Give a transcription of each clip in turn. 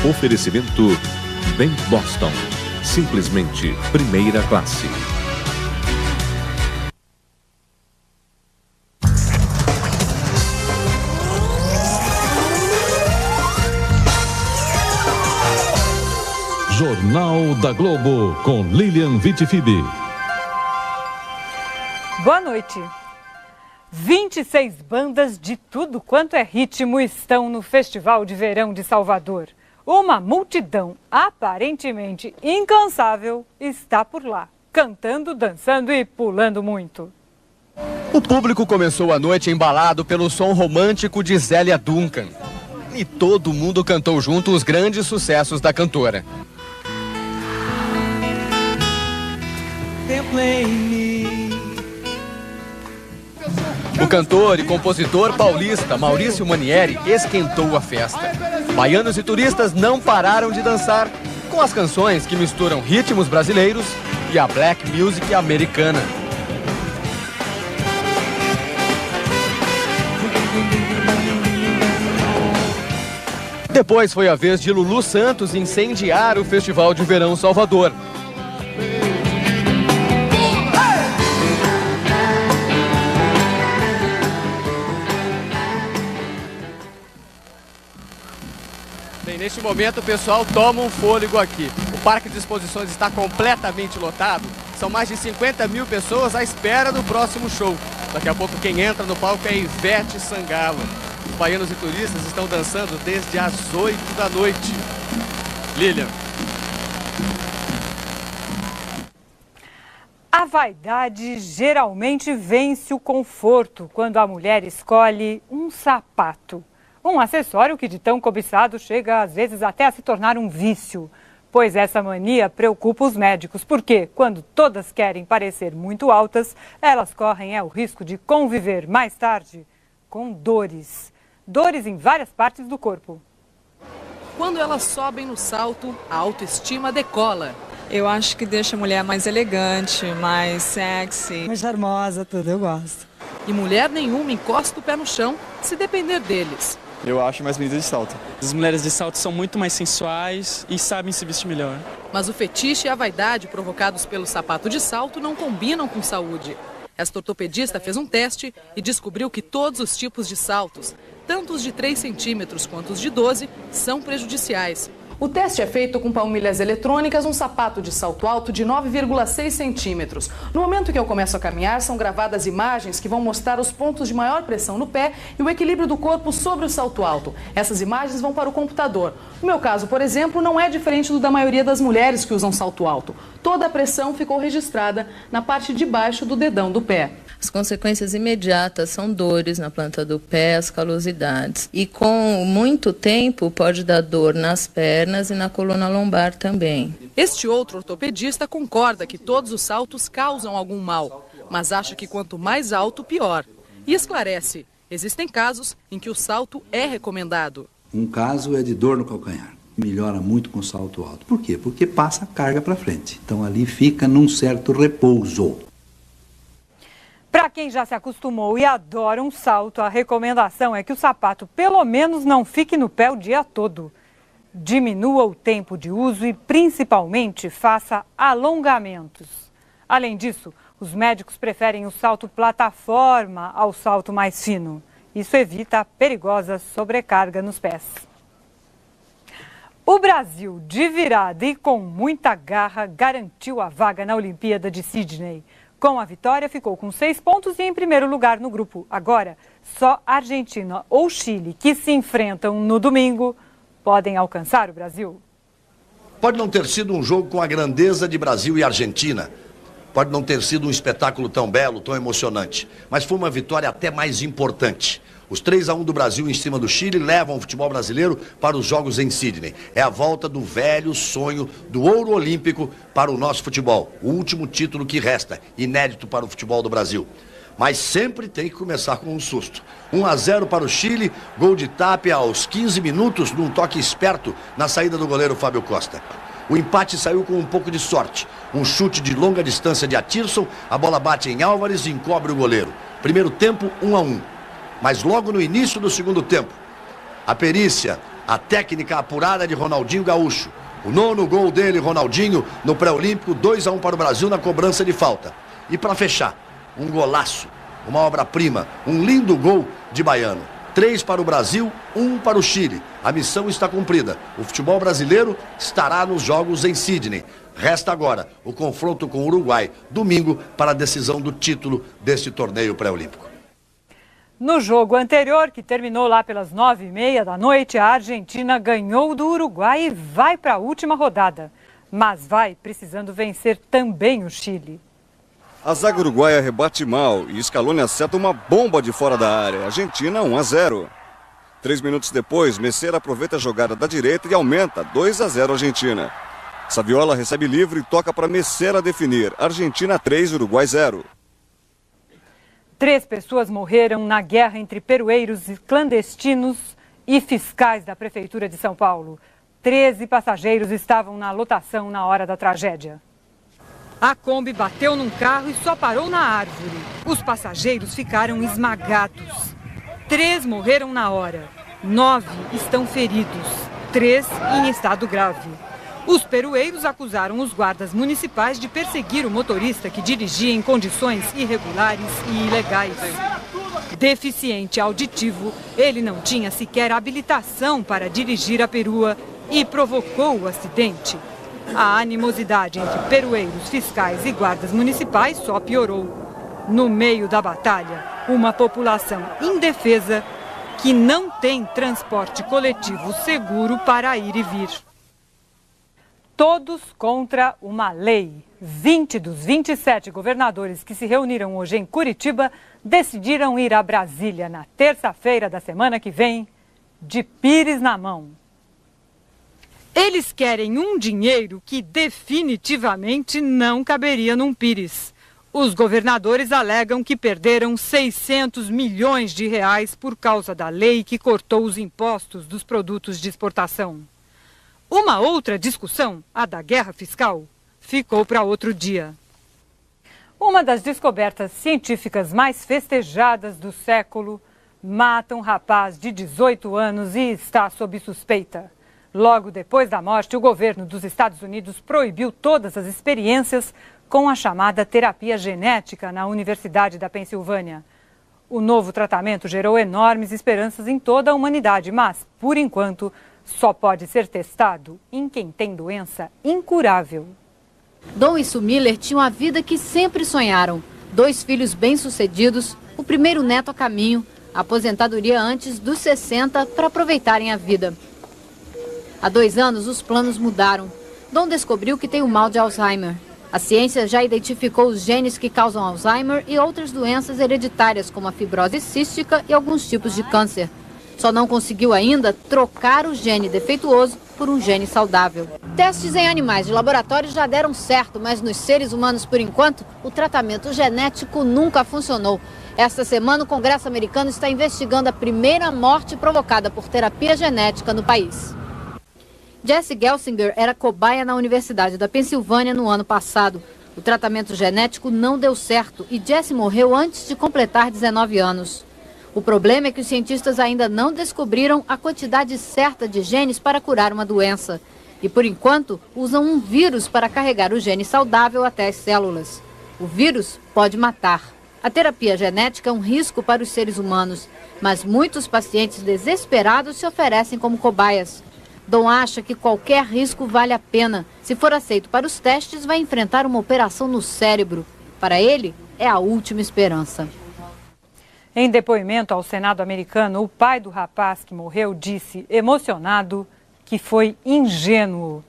Oferecimento Bem Boston. Simplesmente primeira classe. Jornal da Globo, com Lilian Vitifibbi. Boa noite. 26 bandas de tudo quanto é ritmo estão no Festival de Verão de Salvador. Uma multidão aparentemente incansável está por lá, cantando, dançando e pulando muito. O público começou a noite embalado pelo som romântico de Zélia Duncan. E todo mundo cantou junto os grandes sucessos da cantora. O cantor e compositor paulista Maurício Manieri esquentou a festa. Baianos e turistas não pararam de dançar com as canções que misturam ritmos brasileiros e a black music americana. Depois foi a vez de Lulu Santos incendiar o Festival de Verão Salvador. Neste momento o pessoal toma um fôlego aqui. O parque de exposições está completamente lotado. São mais de 50 mil pessoas à espera do próximo show. Daqui a pouco quem entra no palco é Ivete Sangalo. Os baianos e turistas estão dançando desde as 8 da noite. Lilian. A vaidade geralmente vence o conforto quando a mulher escolhe um sapato. Um acessório que de tão cobiçado chega às vezes até a se tornar um vício. Pois essa mania preocupa os médicos, porque quando todas querem parecer muito altas, elas correm o risco de conviver mais tarde com dores. Dores em várias partes do corpo. Quando elas sobem no salto, a autoestima decola. Eu acho que deixa a mulher mais elegante, mais sexy. Mais charmosa, tudo, eu gosto. E mulher nenhuma encosta o pé no chão se depender deles. Eu acho mais bonita de salto. As mulheres de salto são muito mais sensuais e sabem se vestir melhor. Mas o fetiche e a vaidade provocados pelo sapato de salto não combinam com saúde. Esta ortopedista fez um teste e descobriu que todos os tipos de saltos, tanto os de 3 centímetros quanto os de 12, são prejudiciais. O teste é feito com palmilhas eletrônicas, um sapato de salto alto de 9,6 centímetros. No momento que eu começo a caminhar, são gravadas imagens que vão mostrar os pontos de maior pressão no pé e o equilíbrio do corpo sobre o salto alto. Essas imagens vão para o computador. No meu caso, por exemplo, não é diferente do da maioria das mulheres que usam salto alto. Toda a pressão ficou registrada na parte de baixo do dedão do pé. As consequências imediatas são dores na planta do pé, as calosidades. E com muito tempo pode dar dor nas pernas e na coluna lombar também. Este outro ortopedista concorda que todos os saltos causam algum mal, mas acha que quanto mais alto, pior. E esclarece, existem casos em que o salto é recomendado. Um caso é de dor no calcanhar. Melhora muito com salto alto. Por quê? Porque passa a carga para frente. Então ali fica num certo repouso. Para quem já se acostumou e adora um salto, a recomendação é que o sapato pelo menos não fique no pé o dia todo. Diminua o tempo de uso e principalmente faça alongamentos. Além disso, os médicos preferem o salto plataforma ao salto mais fino. Isso evita a perigosa sobrecarga nos pés. O Brasil, de virada e com muita garra, garantiu a vaga na Olimpíada de Sydney. Com a vitória, ficou com 6 pontos e em primeiro lugar no grupo. Agora, só Argentina ou Chile, que se enfrentam no domingo, podem alcançar o Brasil. Pode não ter sido um jogo com a grandeza de Brasil e Argentina. Pode não ter sido um espetáculo tão belo, tão emocionante. Mas foi uma vitória até mais importante. Os 3-1 do Brasil em cima do Chile levam o futebol brasileiro para os jogos em Sydney. É a volta do velho sonho do ouro olímpico para o nosso futebol. O último título que resta, inédito para o futebol do Brasil. Mas sempre tem que começar com um susto. 1-0 para o Chile, gol de Tapia aos 15 minutos, num toque esperto na saída do goleiro Fábio Costa. O empate saiu com um pouco de sorte. Um chute de longa distância de Atirson, a bola bate em Álvares e encobre o goleiro. Primeiro tempo, 1-1. Mas logo no início do segundo tempo, a perícia A técnica apurada de Ronaldinho Gaúcho. O 9º gol dele, Ronaldinho, no pré-olímpico, 2-1 para o Brasil na cobrança de falta. E para fechar, um golaço, uma obra-prima, um lindo gol de Baiano. 3 para o Brasil, 1 para o Chile. A missão está cumprida. O futebol brasileiro estará nos Jogos em Sydney. Resta agora o confronto com o Uruguai, domingo, para a decisão do título deste torneio pré-olímpico. No jogo anterior, que terminou lá pelas 9h30 da noite, a Argentina ganhou do Uruguai e vai para a última rodada. Mas vai precisando vencer também o Chile. A zaga uruguaia rebate mal e Scaloni acerta uma bomba de fora da área. Argentina 1-0. 3 minutos depois, Messera aproveita a jogada da direita e aumenta 2-0 Argentina. Saviola recebe livre e toca para Messera definir. Argentina 3, Uruguai 0. 3 pessoas morreram na guerra entre perueiros clandestinos e fiscais da Prefeitura de São Paulo. 13 passageiros estavam na lotação na hora da tragédia. A Kombi bateu num carro e só parou na árvore. Os passageiros ficaram esmagados. 3 morreram na hora. 9 estão feridos. 3 em estado grave. Os perueiros acusaram os guardas municipais de perseguir o motorista que dirigia em condições irregulares e ilegais. Deficiente auditivo, ele não tinha sequer habilitação para dirigir a perua e provocou o acidente. A animosidade entre perueiros, fiscais e guardas municipais só piorou. No meio da batalha, uma população indefesa que não tem transporte coletivo seguro para ir e vir. Todos contra uma lei. 20 dos 27 governadores que se reuniram hoje em Curitiba decidiram ir a Brasília na terça-feira da semana que vem, de pires na mão. Eles querem um dinheiro que definitivamente não caberia num pires. Os governadores alegam que perderam 600 milhões de reais por causa da lei que cortou os impostos dos produtos de exportação. Uma outra discussão, a da guerra fiscal, ficou para outro dia. Uma das descobertas científicas mais festejadas do século mata um rapaz de 18 anos e está sob suspeita. Logo depois da morte, o governo dos Estados Unidos proibiu todas as experiências com a chamada terapia genética na Universidade da Pensilvânia. O novo tratamento gerou enormes esperanças em toda a humanidade, mas, por enquanto, só pode ser testado em quem tem doença incurável. Dom e Sue Miller tinham a vida que sempre sonharam. 2 filhos bem-sucedidos, o primeiro neto a caminho, a aposentadoria antes dos 60 para aproveitarem a vida. Há 2 anos, os planos mudaram. Dom descobriu que tem o mal de Alzheimer. A ciência já identificou os genes que causam Alzheimer e outras doenças hereditárias, como a fibrose cística e alguns tipos de câncer. Só não conseguiu ainda trocar o gene defeituoso por um gene saudável. Testes em animais de laboratório já deram certo, mas nos seres humanos, por enquanto, o tratamento genético nunca funcionou. Esta semana, o Congresso americano está investigando a primeira morte provocada por terapia genética no país. Jesse Gelsinger era cobaia na Universidade da Pensilvânia no ano passado. O tratamento genético não deu certo e Jesse morreu antes de completar 19 anos. O problema é que os cientistas ainda não descobriram a quantidade certa de genes para curar uma doença. E, por enquanto, usam um vírus para carregar o gene saudável até as células. O vírus pode matar. A terapia genética é um risco para os seres humanos, mas muitos pacientes desesperados se oferecem como cobaias. Dom acha que qualquer risco vale a pena. Se for aceito para os testes, vai enfrentar uma operação no cérebro. Para ele, é a última esperança. Em depoimento ao Senado americano, o pai do rapaz que morreu disse, emocionado, que foi ingênuo.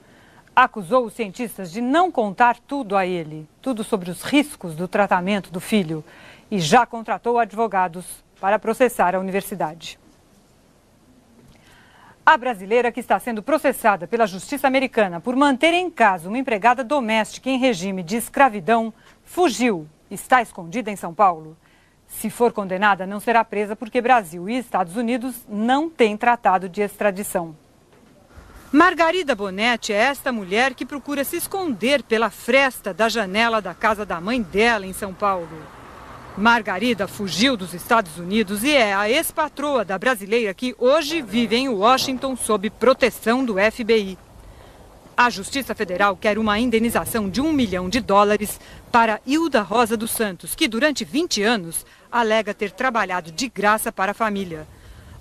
Acusou os cientistas de não contar tudo a ele, tudo sobre os riscos do tratamento do filho, e já contratou advogados para processar a universidade. A brasileira que está sendo processada pela Justiça americana por manter em casa uma empregada doméstica em regime de escravidão fugiu, está escondida em São Paulo. Se for condenada, não será presa porque Brasil e Estados Unidos não têm tratado de extradição. Margarida Bonetti é esta mulher que procura se esconder pela fresta da janela da casa da mãe dela em São Paulo. Margarida fugiu dos Estados Unidos e é a ex-patroa da brasileira que hoje vive em Washington sob proteção do FBI. A Justiça Federal quer uma indenização de $1 milhão para Hilda Rosa dos Santos, que durante 20 anos alega ter trabalhado de graça para a família.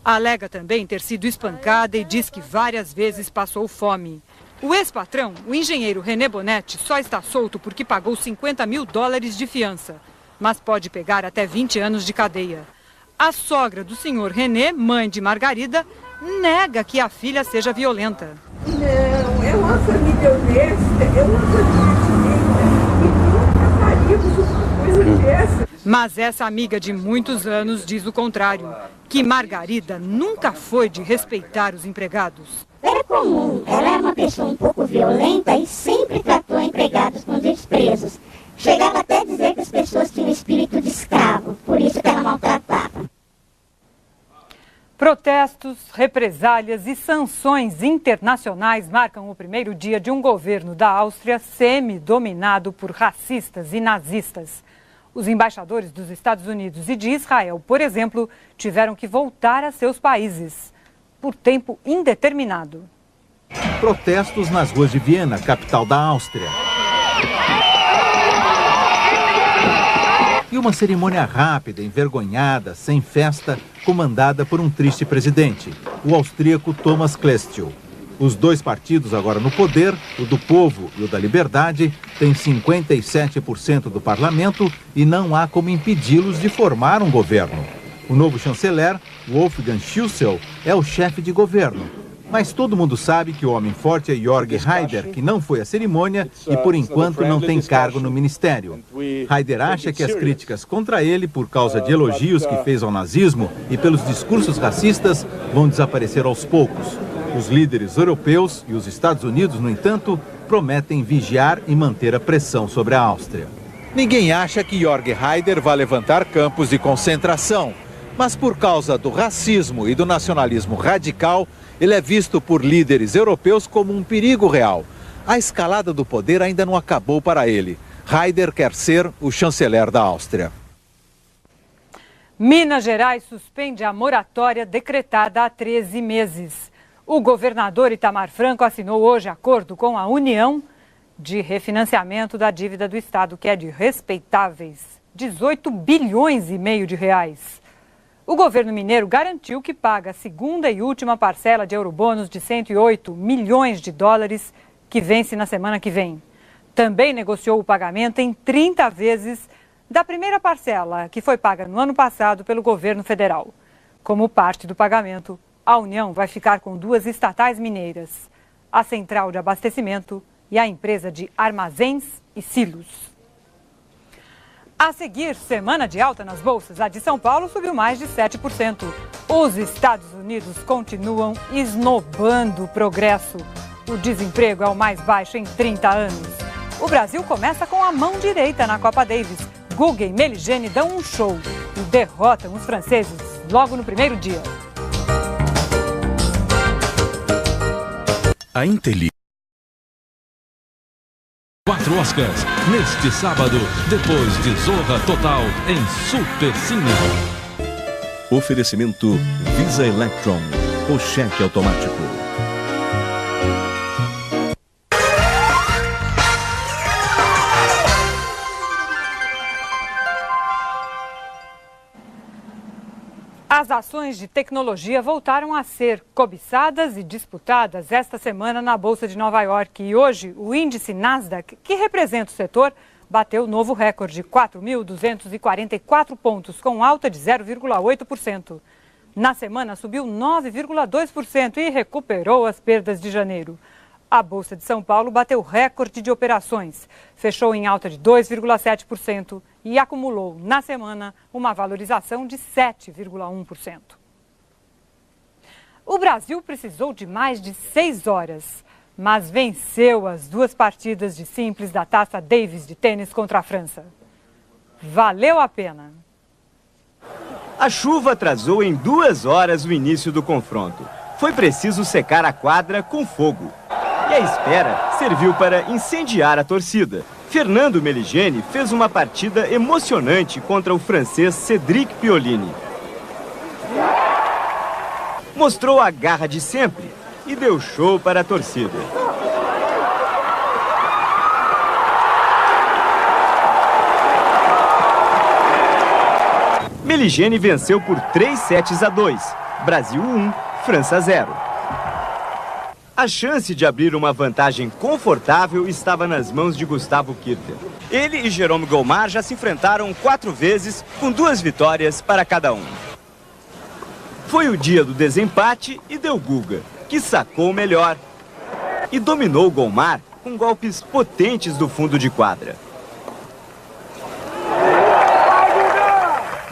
Alega também ter sido espancada e diz que várias vezes passou fome. O ex-patrão, o engenheiro René Bonetti, só está solto porque pagou $50 mil de fiança, mas pode pegar até 20 anos de cadeia. A sogra do senhor René, mãe de Margarida, nega que a filha seja violenta. Não, é uma família honesta, é uma família e nunca faríamos uma coisa dessa. Mas essa amiga de muitos anos diz o contrário, que Margarida nunca foi de respeitar os empregados. Era comum, ela era uma pessoa um pouco violenta e sempre tratou empregados com desprezo. Chegava até a dizer que as pessoas tinham espírito de escravo, por isso que ela maltratava. Protestos, represálias e sanções internacionais marcam o primeiro dia de um governo da Áustria semi-dominado por racistas e nazistas. Os embaixadores dos Estados Unidos e de Israel, por exemplo, tiveram que voltar a seus países por tempo indeterminado. Protestos nas ruas de Viena, capital da Áustria. E uma cerimônia rápida, envergonhada, sem festa, comandada por um triste presidente, o austríaco Thomas Klestil. Os dois partidos agora no poder, o do Povo e o da Liberdade, têm 57% do parlamento e não há como impedi-los de formar um governo. O novo chanceler, Wolfgang Schüssel, é o chefe de governo. Mas todo mundo sabe que o homem forte é Jörg Haider, que não foi à cerimônia e, por enquanto, não tem cargo no ministério. Haider acha que as críticas contra ele, por causa de elogios que fez ao nazismo e pelos discursos racistas, vão desaparecer aos poucos. Os líderes europeus e os Estados Unidos, no entanto, prometem vigiar e manter a pressão sobre a Áustria. Ninguém acha que Jörg Haider vai levantar campos de concentração, mas por causa do racismo e do nacionalismo radical, ele é visto por líderes europeus como um perigo real. A escalada do poder ainda não acabou para ele. Haider quer ser o chanceler da Áustria. Minas Gerais suspende a moratória decretada há 13 meses. O governador Itamar Franco assinou hoje acordo com a União de refinanciamento da dívida do Estado, que é de respeitáveis R$18,5 bilhões de reais. O governo mineiro garantiu que paga a segunda e última parcela de eurobônus de $108 milhões, que vence na semana que vem. Também negociou o pagamento em 30 vezes da primeira parcela, que foi paga no ano passado pelo governo federal. Como parte do pagamento, a União vai ficar com duas estatais mineiras, a Central de Abastecimento e a empresa de armazéns e silos. A seguir, semana de alta nas bolsas. A de São Paulo subiu mais de 7%. Os Estados Unidos continuam esnobando o progresso. O desemprego é o mais baixo em 30 anos. O Brasil começa com a mão direita na Copa Davis. Guga e Meligeni dão um show e derrotam os franceses logo no primeiro dia. A Inteli. 4 Oscars, neste sábado, depois de Zorra Total, em Supercine. Oferecimento Visa Electron, o cheque automático. As ações de tecnologia voltaram a ser cobiçadas e disputadas esta semana na Bolsa de Nova York. E hoje, o índice Nasdaq, que representa o setor, bateu novo recorde, 4.244 pontos, com alta de 0,8%. Na semana, subiu 9,2% e recuperou as perdas de janeiro. A Bolsa de São Paulo bateu recorde de operações, fechou em alta de 2,7% e acumulou, na semana, uma valorização de 7,1%. O Brasil precisou de mais de 6 horas, mas venceu as 2 partidas de simples da Taça Davis de tênis contra a França. Valeu a pena! A chuva atrasou em 2 horas o início do confronto. Foi preciso secar a quadra com fogo. E a espera serviu para incendiar a torcida. Fernando Meligeni fez uma partida emocionante contra o francês Cédric Pioline. Mostrou a garra de sempre e deu show para a torcida. Meligeni venceu por 3-2, Brasil 1, França 0. A chance de abrir uma vantagem confortável estava nas mãos de Gustavo Kirten. Ele e Jérôme Goulmart já se enfrentaram 4 vezes, com 2 vitórias para cada um. Foi o dia do desempate e deu Guga, que sacou melhor. E dominou Goulmart com golpes potentes do fundo de quadra.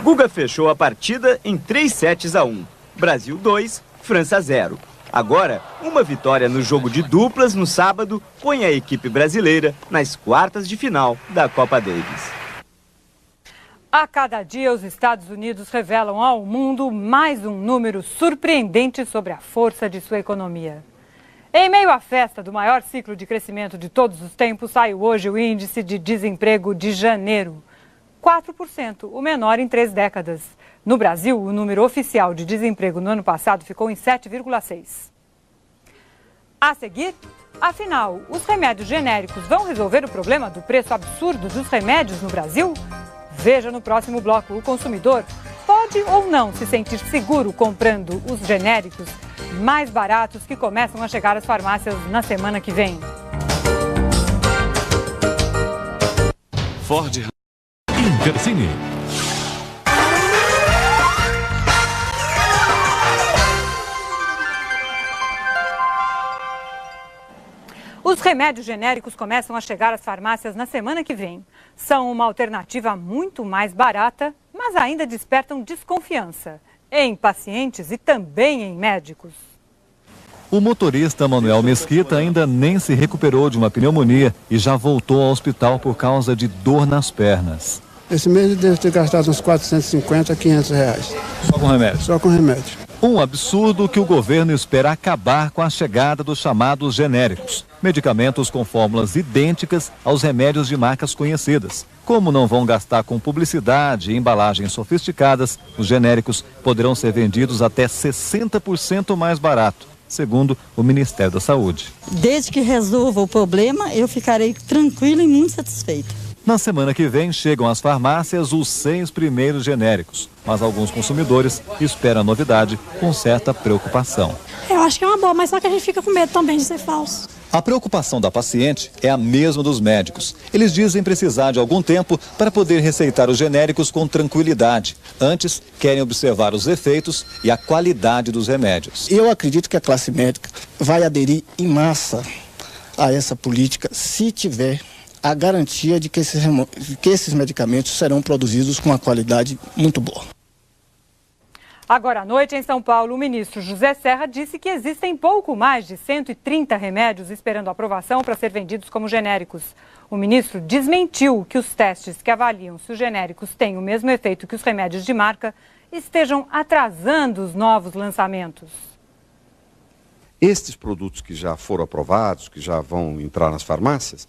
Guga fechou a partida em 3-1, Brasil 2, França 0. Agora, uma vitória no jogo de duplas no sábado põe a equipe brasileira nas quartas de final da Copa Davis. A cada dia, os Estados Unidos revelam ao mundo mais um número surpreendente sobre a força de sua economia. Em meio à festa do maior ciclo de crescimento de todos os tempos, saiu hoje o índice de desemprego de janeiro. 4%, o menor em 3 décadas. No Brasil, o número oficial de desemprego no ano passado ficou em 7,6%. A seguir, afinal, os remédios genéricos vão resolver o problema do preço absurdo dos remédios no Brasil? Veja no próximo bloco. O consumidor pode ou não se sentir seguro comprando os genéricos mais baratos que começam a chegar às farmácias na semana que vem. Ford Intercine. Os remédios genéricos começam a chegar às farmácias na semana que vem. São uma alternativa muito mais barata, mas ainda despertam desconfiança em pacientes e também em médicos. O motorista Manuel Mesquita ainda nem se recuperou de uma pneumonia e já voltou ao hospital por causa de dor nas pernas. Esse mês eu devo ter gastado uns 450 a 500 reais. Só com remédio? Só com remédio. Um absurdo que o governo espera acabar com a chegada dos chamados genéricos. Medicamentos com fórmulas idênticas aos remédios de marcas conhecidas. Como não vão gastar com publicidade e embalagens sofisticadas, os genéricos poderão ser vendidos até 60% mais barato, segundo o Ministério da Saúde. Desde que resolva o problema, eu ficarei tranquila e muito satisfeita. Na semana que vem chegam às farmácias os 6 primeiros genéricos, mas alguns consumidores esperam a novidade com certa preocupação. Eu acho que é uma boa, mas só que a gente fica com medo também de ser falso. A preocupação da paciente é a mesma dos médicos. Eles dizem precisar de algum tempo para poder receitar os genéricos com tranquilidade. Antes, querem observar os efeitos e a qualidade dos remédios. Eu acredito que a classe médica vai aderir em massa a essa política se tiver a garantia de que esses medicamentos serão produzidos com uma qualidade muito boa. Agora à noite, em São Paulo, o ministro José Serra disse que existem pouco mais de 130 remédios esperando aprovação para ser vendidos como genéricos. O ministro desmentiu que os testes que avaliam se os genéricos têm o mesmo efeito que os remédios de marca estejam atrasando os novos lançamentos. Estes produtos que já foram aprovados, que já vão entrar nas farmácias,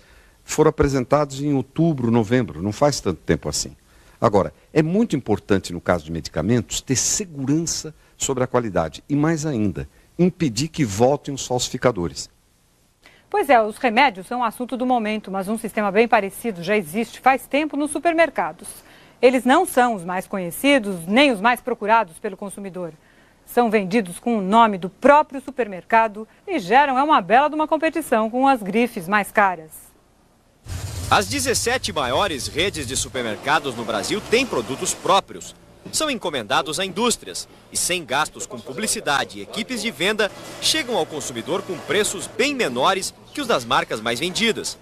foram apresentados em outubro, novembro, não faz tanto tempo assim. Agora, é muito importante no caso de medicamentos ter segurança sobre a qualidade e, mais ainda, impedir que voltem os falsificadores. Pois é, os remédios são um assunto do momento, mas um sistema bem parecido já existe faz tempo nos supermercados. Eles não são os mais conhecidos nem os mais procurados pelo consumidor. São vendidos com o nome do próprio supermercado e geram uma bela de uma competição com as grifes mais caras. As 17 maiores redes de supermercados no Brasil têm produtos próprios. São encomendados a indústrias e, sem gastos com publicidade e equipes de venda, chegam ao consumidor com preços bem menores que os das marcas mais vendidas.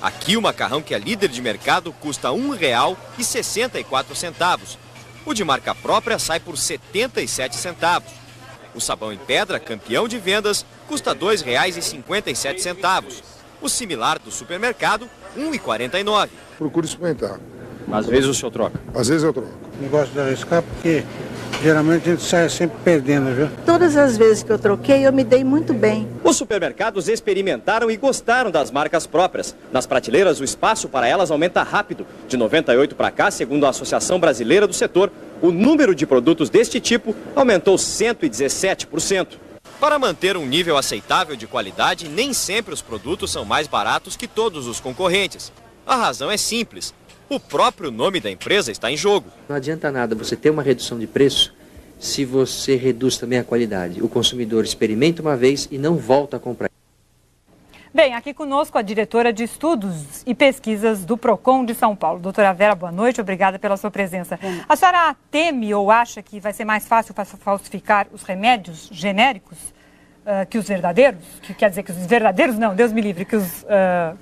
Aqui o macarrão, que é líder de mercado, custa R$ 1,64. O de marca própria sai por 77 centavos. O sabão em pedra, campeão de vendas, custa R$ 2,57. O similar do supermercado, R$ 1,49. Procuro experimentar. Às vezes o senhor troca? Às vezes eu troco. Não gosto de arriscar porque Geralmente a gente sai sempre perdendo, viu? Todas as vezes que eu troquei, eu me dei muito bem. Os supermercados experimentaram e gostaram das marcas próprias. Nas prateleiras, o espaço para elas aumenta rápido. De 98 para cá, segundo a Associação Brasileira do Setor, o número de produtos deste tipo aumentou 117%. Para manter um nível aceitável de qualidade, nem sempre os produtos são mais baratos que todos os concorrentes. A razão é simples. O próprio nome da empresa está em jogo. Não adianta nada você ter uma redução de preço se você reduz também a qualidade. O consumidor experimenta uma vez e não volta a comprar. Bem, aqui conosco a diretora de Estudos e Pesquisas do PROCON de São Paulo. Doutora Vera, boa noite, obrigada pela sua presença. A senhora teme ou acha que vai ser mais fácil falsificar os remédios genéricos que os verdadeiros? Que quer dizer que os verdadeiros não, Deus me livre, que os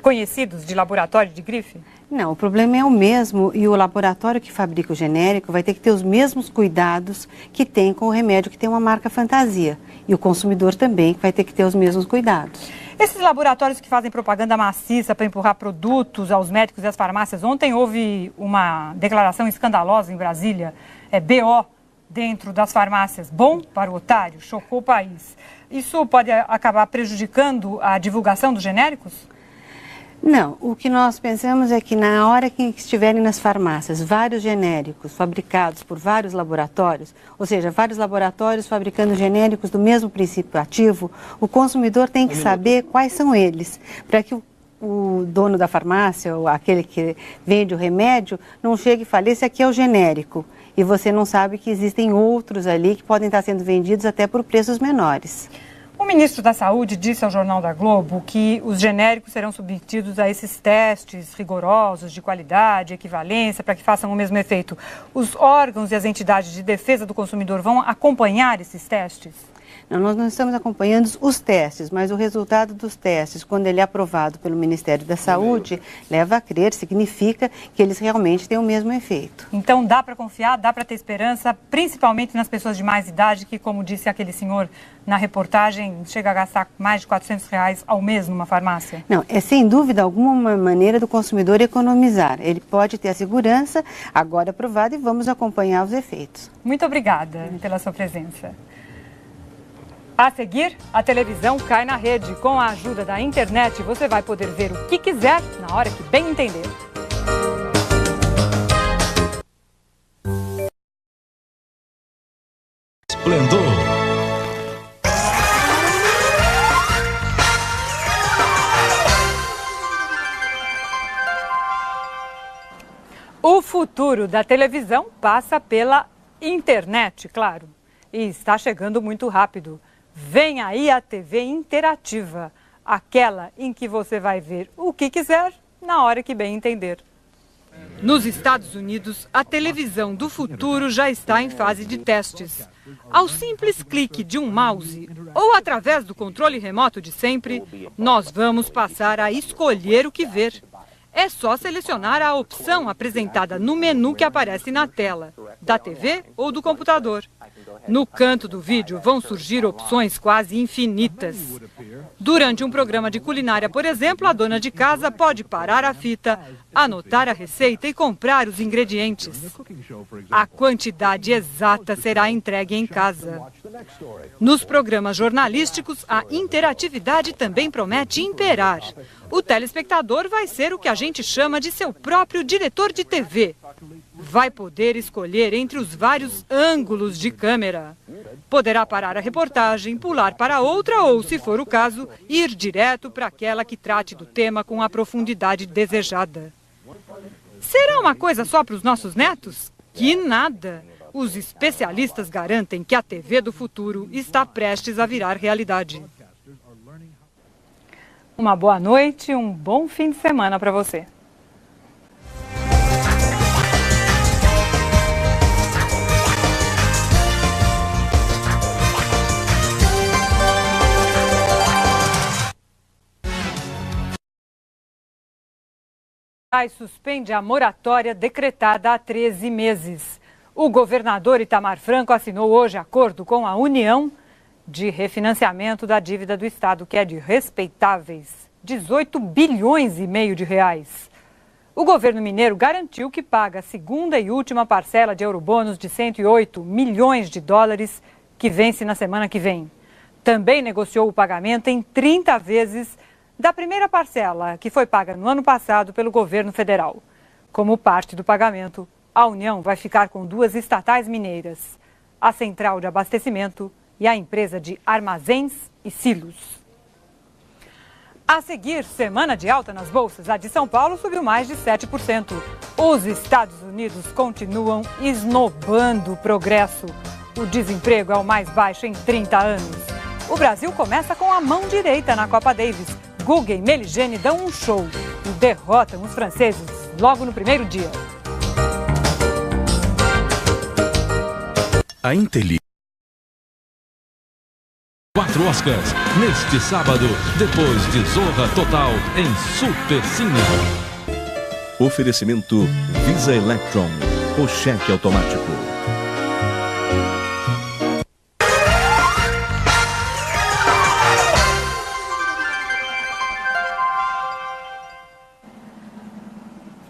conhecidos de laboratório de grife? Não, o problema é o mesmo e o laboratório que fabrica o genérico vai ter que ter os mesmos cuidados que tem com o remédio que tem uma marca fantasia. E o consumidor também vai ter que ter os mesmos cuidados. Esses laboratórios que fazem propaganda maciça para empurrar produtos aos médicos e às farmácias, ontem houve uma declaração escandalosa em Brasília, BO dentro das farmácias, bom para o otário, chocou o país. Isso pode acabar prejudicando a divulgação dos genéricos? Não, o que nós pensamos é que na hora que estiverem nas farmácias vários genéricos fabricados por vários laboratórios, ou seja, vários laboratórios fabricando genéricos do mesmo princípio ativo, o consumidor tem que saber quais são eles, para que o dono da farmácia ou aquele que vende o remédio não chegue e fale, esse aqui é o genérico, e você não sabe que existem outros ali que podem estar sendo vendidos até por preços menores. O ministro da Saúde disse ao Jornal da Globo que os genéricos serão submetidos a esses testes rigorosos de qualidade, equivalência, para que façam o mesmo efeito. Os órgãos e as entidades de defesa do consumidor vão acompanhar esses testes? Não, nós não estamos acompanhando os testes, mas o resultado dos testes, quando ele é aprovado pelo Ministério da Saúde, leva a crer, significa que eles realmente têm o mesmo efeito. Então dá para confiar, dá para ter esperança, principalmente nas pessoas de mais idade, que, como disse aquele senhor na reportagem, chega a gastar mais de R$400 ao mês numa farmácia? Não, é sem dúvida alguma maneira do consumidor economizar. Ele pode ter a segurança, agora aprovado, e vamos acompanhar os efeitos. Muito obrigada pela sua presença. A seguir, a televisão cai na rede. Com a ajuda da internet, você vai poder ver o que quiser, na hora que bem entender. Esplendor. O futuro da televisão passa pela internet, claro. E está chegando muito rápido. Vem aí a TV interativa, aquela em que você vai ver o que quiser na hora que bem entender. Nos Estados Unidos, a televisão do futuro já está em fase de testes. Ao simples clique de um mouse ou através do controle remoto de sempre, nós vamos passar a escolher o que ver. É só selecionar a opção apresentada no menu que aparece na tela, da TV ou do computador. No canto do vídeo vão surgir opções quase infinitas. Durante um programa de culinária, por exemplo, a dona de casa pode parar a fita, anotar a receita e comprar os ingredientes. A quantidade exata será entregue em casa. Nos programas jornalísticos, a interatividade também promete imperar. O telespectador vai ser o que a gente chama de seu próprio diretor de TV. Vai poder escolher entre os vários ângulos de câmera. Poderá parar a reportagem, pular para outra ou, se for o caso, ir direto para aquela que trate do tema com a profundidade desejada. Será uma coisa só para os nossos netos? Que nada! Os especialistas garantem que a TV do futuro está prestes a virar realidade. Uma boa noite e um bom fim de semana para você. Suspende a moratória decretada há 13 meses. O governador Itamar Franco assinou hoje acordo com a União de refinanciamento da dívida do Estado, que é de respeitáveis 18 bilhões e meio de reais. O governo mineiro garantiu que paga a segunda e última parcela de eurobônus de 108 milhões de dólares, que vence na semana que vem. Também negociou o pagamento em 30 vezes da primeira parcela, que foi paga no ano passado pelo governo federal. Como parte do pagamento, a União vai ficar com 2 estatais mineiras, a Central de Abastecimento e a empresa de armazéns e silos. A seguir, semana de alta nas bolsas. A de São Paulo subiu mais de 7%. Os Estados Unidos continuam esnobando o progresso. O desemprego é o mais baixo em 30 anos. O Brasil começa com a mão direita na Copa Davis. Guga e Meligeni dão um show e derrotam os franceses logo no primeiro dia. A Inteli. 4 Oscars, neste sábado, depois de Zorra Total, em Super Cine. Oferecimento Visa Electron, o cheque automático.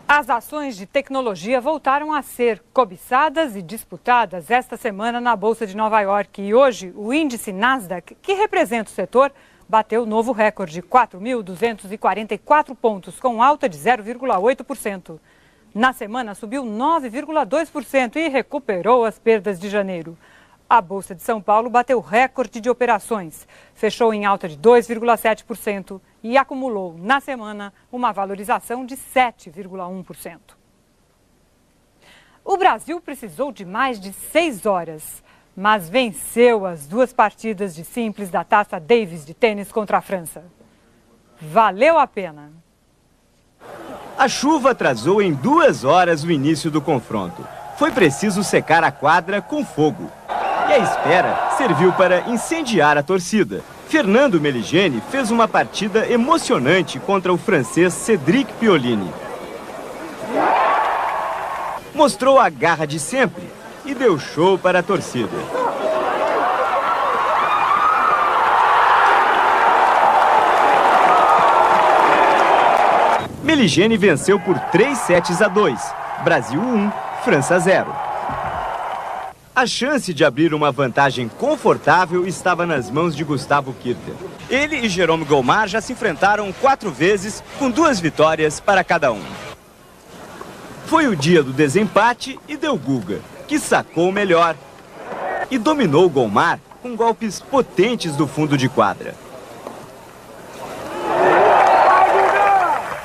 As ações de tecnologia voltaram a ser cobiçadas e disputadas esta semana na Bolsa de Nova York. E hoje, o índice Nasdaq, que representa o setor, bateu novo recorde, 4.244 pontos, com alta de 0,8%. Na semana, subiu 9,2% e recuperou as perdas de janeiro. A Bolsa de São Paulo bateu recorde de operações, fechou em alta de 2,7% e acumulou, na semana, uma valorização de 7,1%. O Brasil precisou de mais de 6 horas, mas venceu as 2 partidas de simples da Taça Davis de tênis contra a França. Valeu a pena! A chuva atrasou em 2 horas o início do confronto. Foi preciso secar a quadra com fogo. E a espera serviu para incendiar a torcida. Fernando Meligeni fez uma partida emocionante contra o francês Cédric Pioline. Mostrou a garra de sempre e deu show para a torcida. Meligeni venceu por 3-2. Brasil 1, França 0. A chance de abrir uma vantagem confortável estava nas mãos de Gustavo Kirten. Ele e Jérôme Goulmart já se enfrentaram 4 vezes, com 2 vitórias para cada um. Foi o dia do desempate e deu Guga, que sacou o melhor. E dominou Goulmart com golpes potentes do fundo de quadra.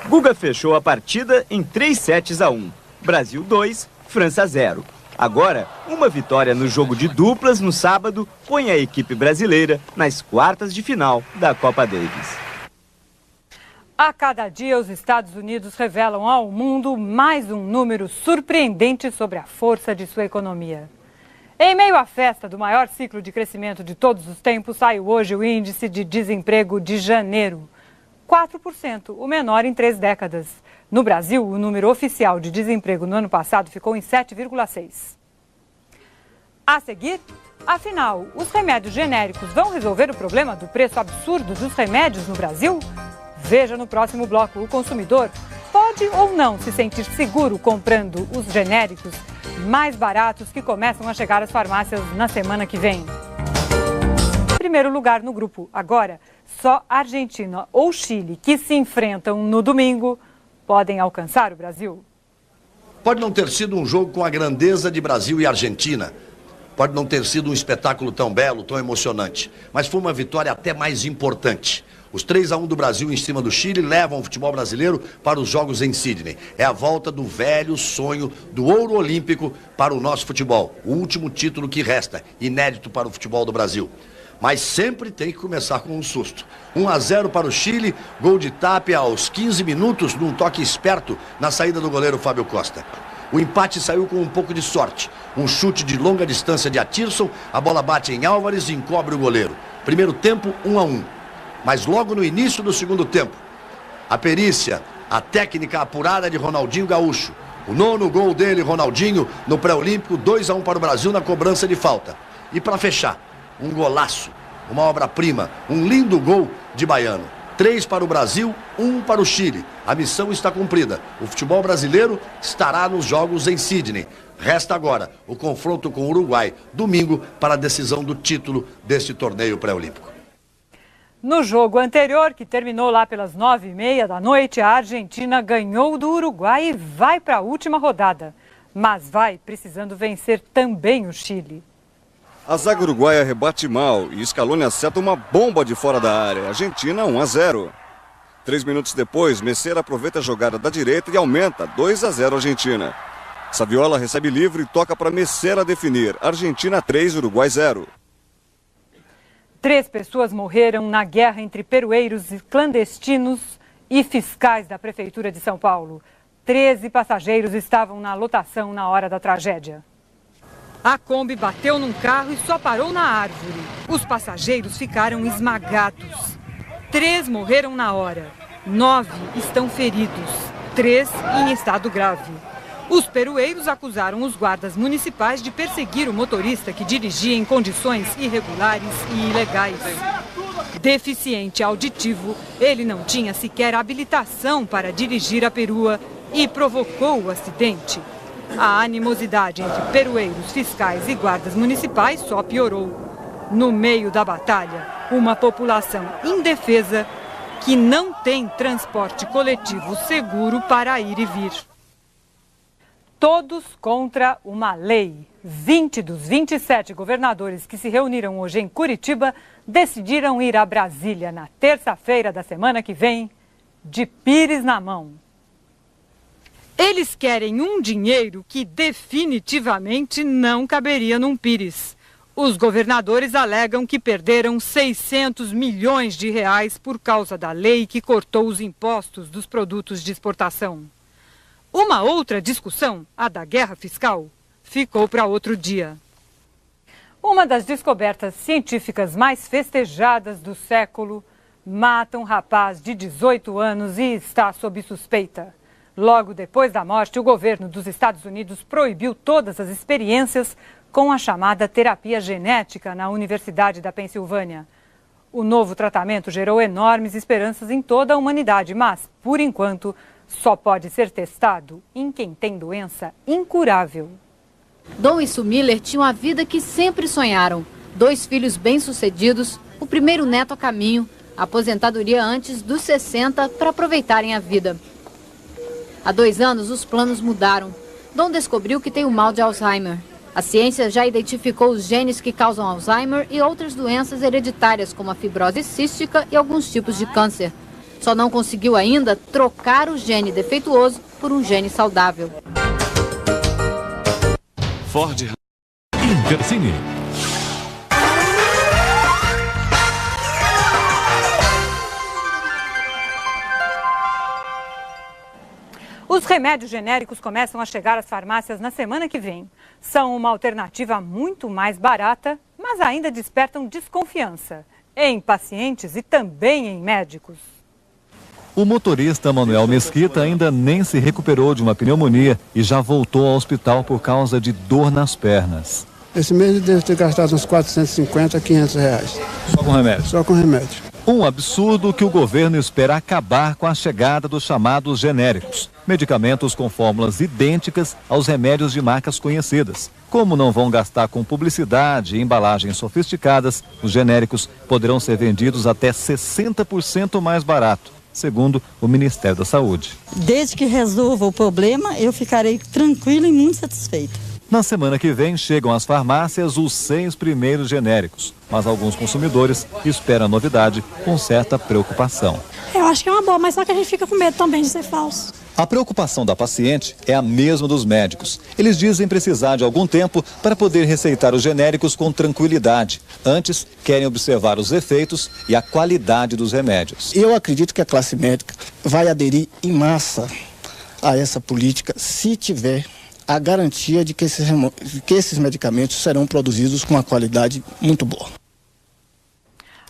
Guga fechou a partida em 3-1. Brasil 2, França 0. Agora, uma vitória no jogo de duplas no sábado põe a equipe brasileira nas quartas de final da Copa Davis. A cada dia, os Estados Unidos revelam ao mundo mais um número surpreendente sobre a força de sua economia. Em meio à festa do maior ciclo de crescimento de todos os tempos, saiu hoje o índice de desemprego de janeiro. 4%, o menor em 3 décadas. No Brasil, o número oficial de desemprego no ano passado ficou em 7,6%. A seguir, afinal, os remédios genéricos vão resolver o problema do preço absurdo dos remédios no Brasil? Veja no próximo bloco. O consumidor pode ou não se sentir seguro comprando os genéricos mais baratos que começam a chegar às farmácias na semana que vem. Primeiro lugar no grupo. Agora, só Argentina ou Chile, que se enfrentam no domingo, podem alcançar o Brasil. Pode não ter sido um jogo com a grandeza de Brasil e Argentina. Pode não ter sido um espetáculo tão belo, tão emocionante. Mas foi uma vitória até mais importante. Os 3-1 do Brasil em cima do Chile levam o futebol brasileiro para os jogos em Sydney. É a volta do velho sonho do ouro olímpico para o nosso futebol. O último título que resta, inédito para o futebol do Brasil. Mas sempre tem que começar com um susto. 1-0 para o Chile, gol de Tapia aos 15 minutos, num toque esperto na saída do goleiro Fábio Costa. O empate saiu com um pouco de sorte. Um chute de longa distância de Atirson, a bola bate em Álvares e encobre o goleiro. Primeiro tempo, 1-1. Mas logo no início do segundo tempo, a perícia, a técnica apurada de Ronaldinho Gaúcho. O 9º gol dele, Ronaldinho, no pré-olímpico, 2-1 para o Brasil na cobrança de falta. E para fechar, um golaço, uma obra-prima, um lindo gol de Baiano. 3 para o Brasil, 1 para o Chile. A missão está cumprida. O futebol brasileiro estará nos Jogos em Sydney. Resta agora o confronto com o Uruguai, domingo, para a decisão do título deste torneio pré-olímpico. No jogo anterior, que terminou lá pelas 9h30 da noite, a Argentina ganhou do Uruguai e vai para a última rodada. Mas vai precisando vencer também o Chile. A zaga uruguaia rebate mal e Scaloni acerta uma bomba de fora da área. Argentina 1-0. 3 minutos depois, Messer aproveita a jogada da direita e aumenta 2-0 Argentina. Saviola recebe livre e toca para Messer a definir. Argentina 3, Uruguai 0. 3 pessoas morreram na guerra entre perueiros e clandestinos e fiscais da Prefeitura de São Paulo. 13 passageiros estavam na lotação na hora da tragédia. A Kombi bateu num carro e só parou na árvore. Os passageiros ficaram esmagados. 3 morreram na hora. 9 estão feridos. 3 em estado grave. Os perueiros acusaram os guardas municipais de perseguir o motorista que dirigia em condições irregulares e ilegais. Deficiente auditivo, ele não tinha sequer habilitação para dirigir a perua e provocou o acidente. A animosidade entre perueiros, fiscais e guardas municipais só piorou. No meio da batalha, uma população indefesa que não tem transporte coletivo seguro para ir e vir. Todos contra uma lei. 20 dos 27 governadores que se reuniram hoje em Curitiba decidiram ir a Brasília na terça-feira da semana que vem, de pires na mão. Eles querem um dinheiro que definitivamente não caberia num pires. Os governadores alegam que perderam 600 milhões de reais por causa da lei que cortou os impostos dos produtos de exportação. Uma outra discussão, a da guerra fiscal, ficou para outro dia. Uma das descobertas científicas mais festejadas do século mata um rapaz de 18 anos e está sob suspeita. Logo depois da morte, o governo dos Estados Unidos proibiu todas as experiências com a chamada terapia genética na Universidade da Pensilvânia. O novo tratamento gerou enormes esperanças em toda a humanidade, mas, por enquanto, só pode ser testado em quem tem doença incurável. Dom e Sue Miller tinham a vida que sempre sonharam. 2 filhos bem-sucedidos, o primeiro neto a caminho, a aposentadoria antes dos 60 para aproveitarem a vida. Há 2 anos, os planos mudaram. Dom descobriu que tem o mal de Alzheimer. A ciência já identificou os genes que causam Alzheimer e outras doenças hereditárias, como a fibrose cística e alguns tipos de câncer. Só não conseguiu ainda trocar o gene defeituoso por um gene saudável. Ford Intercine. Os remédios genéricos começam a chegar às farmácias na semana que vem. São uma alternativa muito mais barata, mas ainda despertam desconfiança em pacientes e também em médicos. O motorista Manuel Mesquita ainda nem se recuperou de uma pneumonia e já voltou ao hospital por causa de dor nas pernas. Esse mês eu devo ter gastado uns 450 a 500 reais. Só com remédio? Só com remédio. Um absurdo que o governo espera acabar com a chegada dos chamados genéricos. Medicamentos com fórmulas idênticas aos remédios de marcas conhecidas. Como não vão gastar com publicidade e embalagens sofisticadas, os genéricos poderão ser vendidos até 60% mais barato, segundo o Ministério da Saúde. Desde que resolva o problema, eu ficarei tranquila e muito satisfeita. Na semana que vem chegam às farmácias os 6 primeiros genéricos, mas alguns consumidores esperam a novidade com certa preocupação. Eu acho que é uma boa, mas só que a gente fica com medo também de ser falso. A preocupação da paciente é a mesma dos médicos. Eles dizem precisar de algum tempo para poder receitar os genéricos com tranquilidade. Antes, querem observar os efeitos e a qualidade dos remédios. Eu acredito que a classe médica vai aderir em massa a essa política se tiver a garantia de que esses medicamentos serão produzidos com uma qualidade muito boa.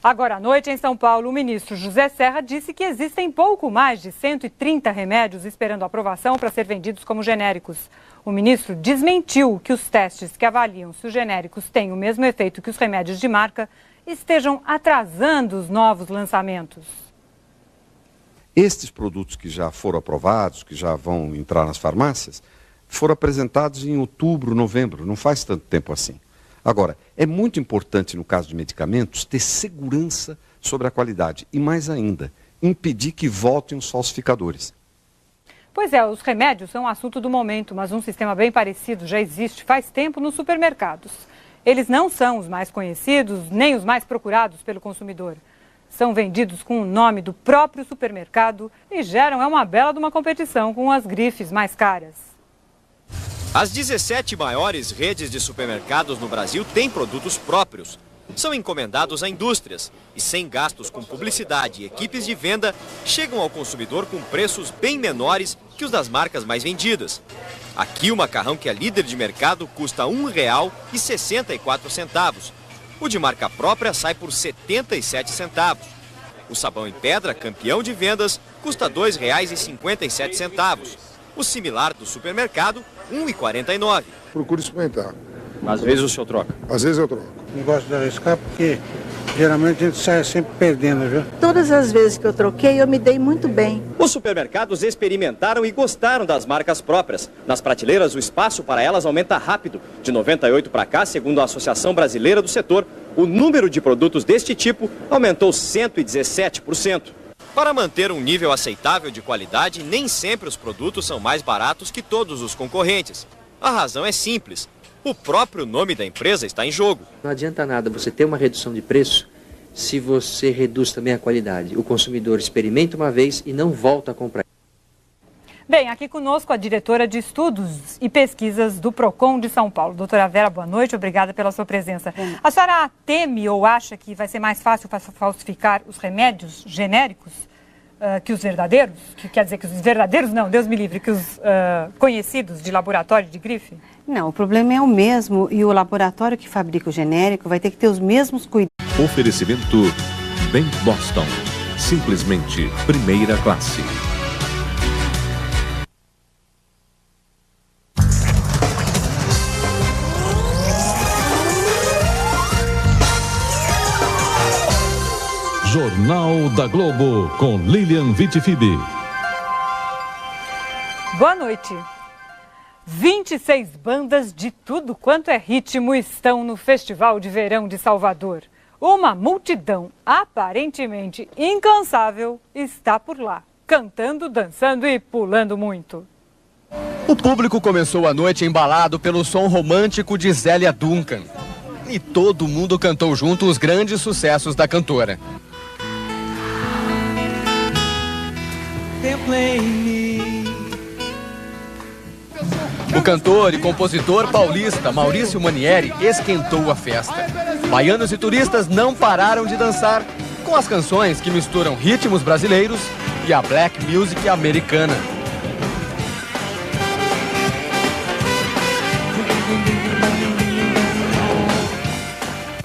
Agora à noite, em São Paulo, o ministro José Serra disse que existem pouco mais de 130 remédios esperando aprovação para ser vendidos como genéricos. O ministro desmentiu que os testes que avaliam se os genéricos têm o mesmo efeito que os remédios de marca estejam atrasando os novos lançamentos. Estes produtos que já foram aprovados, que já vão entrar nas farmácias, foram apresentados em outubro, novembro, não faz tanto tempo assim. Agora, é muito importante no caso de medicamentos ter segurança sobre a qualidade e, mais ainda, impedir que voltem os falsificadores. Pois é, os remédios são um assunto do momento, mas um sistema bem parecido já existe faz tempo nos supermercados. Eles não são os mais conhecidos, nem os mais procurados pelo consumidor. São vendidos com o nome do próprio supermercado e geram uma bela de uma competição com as grifes mais caras. As 17 maiores redes de supermercados no Brasil têm produtos próprios. São encomendados a indústrias e, sem gastos com publicidade e equipes de venda, chegam ao consumidor com preços bem menores que os das marcas mais vendidas. Aqui o macarrão, que é líder de mercado, custa R$ 1,64. O de marca própria sai por 77 centavos. O sabão em pedra, campeão de vendas, custa R$ 2,57. O similar do supermercado, R$ 1,49. Procuro experimentar. Às vezes o senhor troca? Às vezes eu troco. Não gosto de arriscar porque geralmente a gente sai sempre perdendo, viu? Todas as vezes que eu troquei, eu me dei muito bem. Os supermercados experimentaram e gostaram das marcas próprias. Nas prateleiras, o espaço para elas aumenta rápido. De 98 para cá, segundo a Associação Brasileira do Setor, o número de produtos deste tipo aumentou 117%. Para manter um nível aceitável de qualidade, nem sempre os produtos são mais baratos que todos os concorrentes. A razão é simples. O próprio nome da empresa está em jogo. Não adianta nada você ter uma redução de preço se você reduz também a qualidade. O consumidor experimenta uma vez e não volta a comprar. Bem, aqui conosco a diretora de Estudos e Pesquisas do PROCON de São Paulo. Doutora Vera, boa noite, obrigada pela sua presença. A senhora teme ou acha que vai ser mais fácil falsificar os remédios genéricos que os verdadeiros? Que quer dizer que os verdadeiros não, Deus me livre, que os conhecidos de laboratório de grife? Não, o problema é o mesmo e o laboratório que fabrica o genérico vai ter que ter os mesmos cuidados. Oferecimento Bem Boston. Simplesmente primeira classe. Jornal da Globo, com Lilian Vitifibbi. Boa noite. 26 bandas de tudo quanto é ritmo estão no Festival de Verão de Salvador. Uma multidão aparentemente incansável está por lá, cantando, dançando e pulando muito. O público começou a noite embalado pelo som romântico de Zélia Duncan. E todo mundo cantou junto os grandes sucessos da cantora. O cantor e compositor paulista Maurício Manieri esquentou a festa. Baianos e turistas não pararam de dançar com as canções que misturam ritmos brasileiros e a black music americana.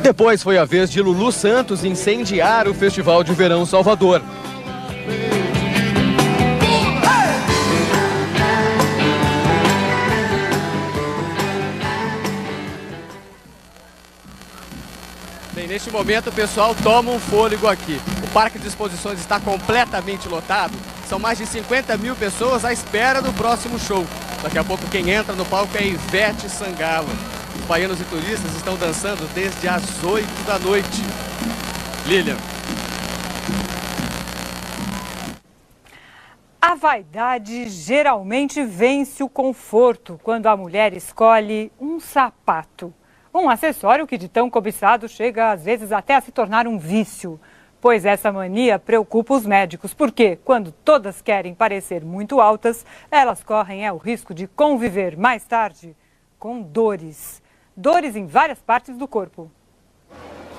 Depois foi a vez de Lulu Santos incendiar o Festival de Verão Salvador. Neste momento o pessoal toma um fôlego aqui. O Parque de Exposições está completamente lotado. São mais de 50 mil pessoas à espera do próximo show. Daqui a pouco quem entra no palco é Ivete Sangalo. Os baianos e turistas estão dançando desde as 8 da noite. Lilian. A vaidade geralmente vence o conforto quando a mulher escolhe um sapato. Um acessório que de tão cobiçado chega às vezes até a se tornar um vício. Pois essa mania preocupa os médicos, porque quando todas querem parecer muito altas, elas correm o risco de conviver mais tarde com dores. Dores em várias partes do corpo.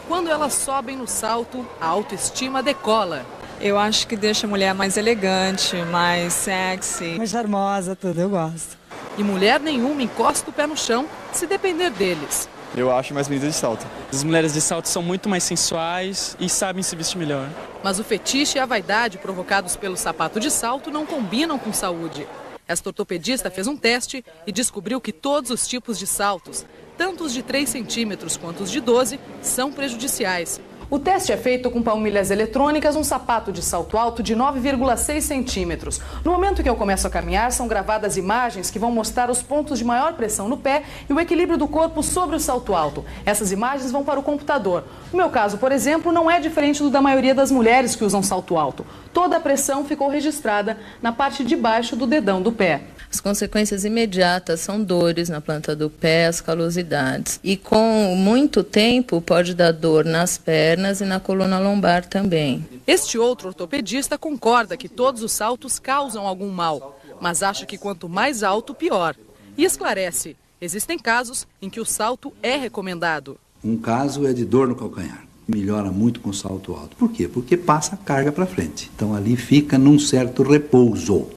Quando elas sobem no salto, a autoestima decola. Eu acho que deixa a mulher mais elegante, mais sexy. Mais charmosa, tudo, eu gosto. E mulher nenhuma encosta o pé no chão se depender deles. Eu acho mais bonita de salto. As mulheres de salto são muito mais sensuais e sabem se vestir melhor. Mas o fetiche e a vaidade provocados pelo sapato de salto não combinam com saúde. Esta ortopedista fez um teste e descobriu que todos os tipos de saltos, tanto os de 3 centímetros quanto os de 12, são prejudiciais. O teste é feito com palmilhas eletrônicas, um sapato de salto alto de 9,6 centímetros. No momento que eu começo a caminhar, são gravadas imagens que vão mostrar os pontos de maior pressão no pé e o equilíbrio do corpo sobre o salto alto. Essas imagens vão para o computador. No meu caso, por exemplo, não é diferente do da maioria das mulheres que usam salto alto. Toda a pressão ficou registrada na parte de baixo do dedão do pé. As consequências imediatas são dores na planta do pé, as calosidades. E com muito tempo pode dar dor nas pernas e na coluna lombar também. Este outro ortopedista concorda que todos os saltos causam algum mal, mas acha que quanto mais alto, pior. E esclarece, existem casos em que o salto é recomendado. Um caso é de dor no calcanhar. Melhora muito com salto alto. Por quê? Porque passa a carga para frente. Então ali fica num certo repouso.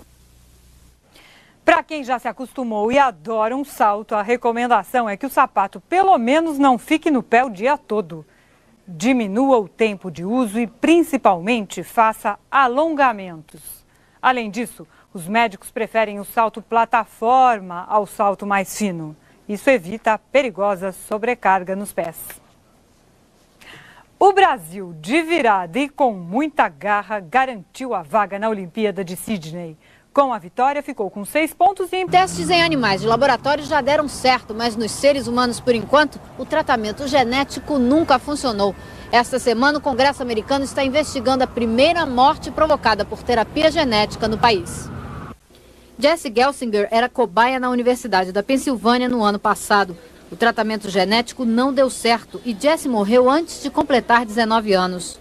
Para quem já se acostumou e adora um salto, a recomendação é que o sapato pelo menos não fique no pé o dia todo. Diminua o tempo de uso e principalmente faça alongamentos. Além disso, os médicos preferem o salto plataforma ao salto mais fino. Isso evita a perigosa sobrecarga nos pés. O Brasil, de virada e com muita garra, garantiu a vaga na Olimpíada de Sydney. Com a vitória, ficou com 6 pontos e... Testes em animais de laboratório já deram certo, mas nos seres humanos, por enquanto, o tratamento genético nunca funcionou. Esta semana, o Congresso americano está investigando a primeira morte provocada por terapia genética no país. Jesse Gelsinger era cobaia na Universidade da Pensilvânia no ano passado. O tratamento genético não deu certo e Jesse morreu antes de completar 19 anos.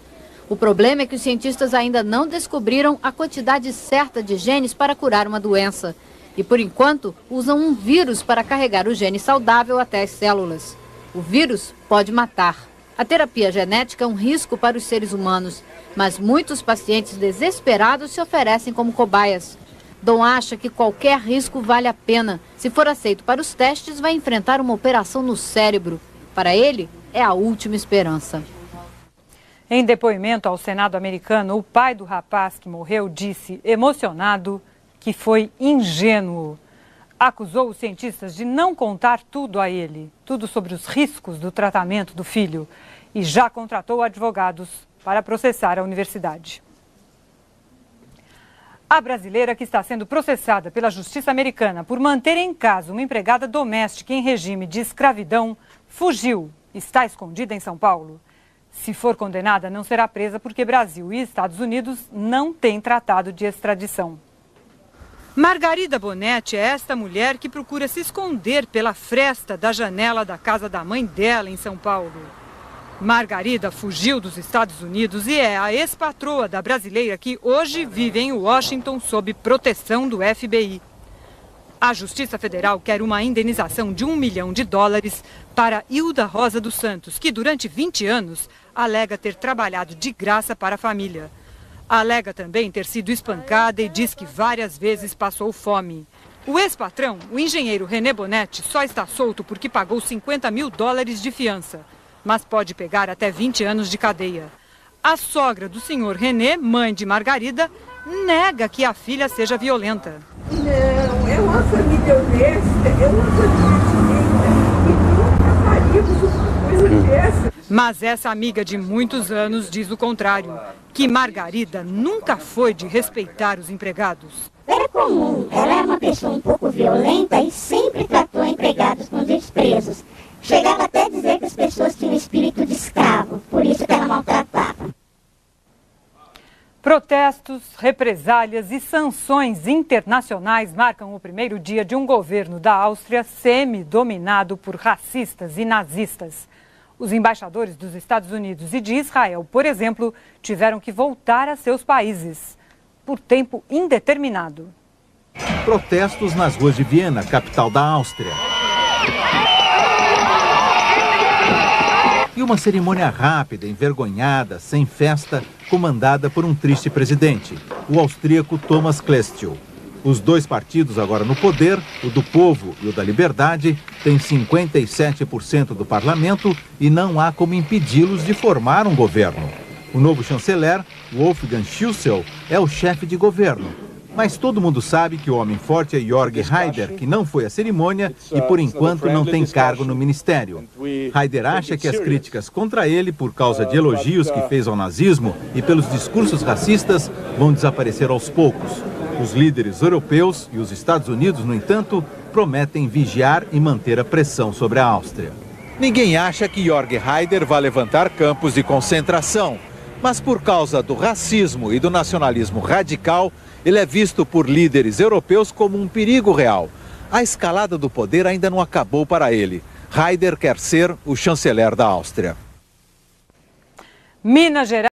O problema é que os cientistas ainda não descobriram a quantidade certa de genes para curar uma doença. E, por enquanto, usam um vírus para carregar o gene saudável até as células. O vírus pode matar. A terapia genética é um risco para os seres humanos, mas muitos pacientes desesperados se oferecem como cobaias. Dom acha que qualquer risco vale a pena. Se for aceito para os testes, vai enfrentar uma operação no cérebro. Para ele, é a última esperança. Em depoimento ao Senado americano, o pai do rapaz que morreu disse, emocionado, que foi ingênuo. Acusou os cientistas de não contar tudo a ele, tudo sobre os riscos do tratamento do filho, e já contratou advogados para processar a universidade. A brasileira que está sendo processada pela justiça americana por manter em casa uma empregada doméstica em regime de escravidão fugiu, está escondida em São Paulo. Se for condenada, não será presa porque Brasil e Estados Unidos não têm tratado de extradição. Margarida Bonetti é esta mulher que procura se esconder pela fresta da janela da casa da mãe dela em São Paulo. Margarida fugiu dos Estados Unidos e é a ex-patroa da brasileira que hoje vive em Washington sob proteção do FBI. A Justiça Federal quer uma indenização de $1 milhão para Hilda Rosa dos Santos, que durante 20 anos alega ter trabalhado de graça para a família. Alega também ter sido espancada e diz que várias vezes passou fome. O ex-patrão, o engenheiro René Bonetti, só está solto porque pagou $50 mil de fiança, mas pode pegar até 20 anos de cadeia. A sogra do senhor René, mãe de Margarida, nega que a filha seja violenta. Não, é uma família honesta, é uma família direita e nunca faríamos uma coisa dessa. Mas essa amiga de muitos anos diz o contrário, que Margarida nunca foi de respeitar os empregados. Era comum, ela era uma pessoa um pouco violenta e sempre tratou empregados com desprezo. Chegava até a dizer que as pessoas tinham espírito de escravo, por isso que ela maltratava. Protestos, represálias e sanções internacionais marcam o primeiro dia de um governo da Áustria semi-dominado por racistas e nazistas. Os embaixadores dos Estados Unidos e de Israel, por exemplo, tiveram que voltar a seus países por tempo indeterminado. Protestos nas ruas de Viena, capital da Áustria. E uma cerimônia rápida, envergonhada, sem festa, comandada por um triste presidente, o austríaco Thomas Klestil. Os dois partidos agora no poder, o do Povo e o da Liberdade, têm 57% do parlamento e não há como impedi-los de formar um governo. O novo chanceler, Wolfgang Schüssel, é o chefe de governo. Mas todo mundo sabe que o homem forte é Jörg Haider, que não foi à cerimônia e, por enquanto, não tem cargo no ministério. Haider acha que as críticas contra ele, por causa de elogios que fez ao nazismo e pelos discursos racistas, vão desaparecer aos poucos. Os líderes europeus e os Estados Unidos, no entanto, prometem vigiar e manter a pressão sobre a Áustria. Ninguém acha que Jörg Haider vai levantar campos de concentração, mas por causa do racismo e do nacionalismo radical, ele é visto por líderes europeus como um perigo real. A escalada do poder ainda não acabou para ele. Haider quer ser o chanceler da Áustria. Minas Gerais.